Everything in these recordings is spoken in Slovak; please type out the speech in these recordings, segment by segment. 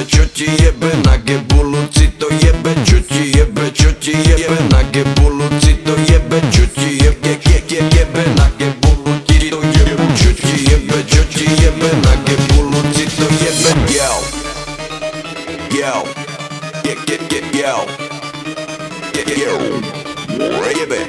Čo ti jebe, na gebuluci to jebe. Čo ti jebe, na gebuluci to jebe. Čo ti jebe, na gebuluci to jebe. Čo ti jebe, na gebuluci to jebe. Yo, yo, yo, jebe,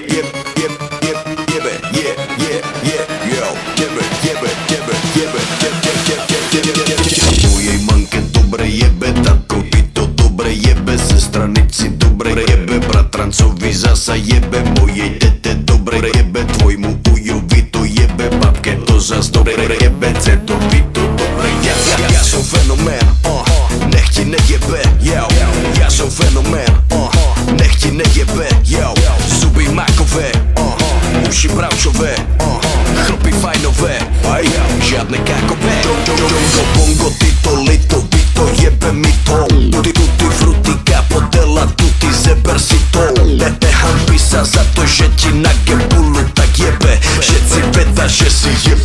mojej manke dobre jebe, tatkovi to dobre jebe, sestranici dobre jebe, bratrancovi zasa jebe, mojej tete dobre jebe, tvojmu ujovi to jebe, babke to zas dobre jebe, cetovi to dobre jebe. Ja som fenomén, nech ti nejebe, ja som fenomén, nech ti nejebe, zuby makové, uši bravčové, chlpy fajnové, žiadne kakové. Bongo, tyto lito, to jebe mi to. Tutti frutti, capodella, tutti zeber si to. Nehambi sa za to, že ti na gebulu tak jebe. Všetci veda, že si jebe.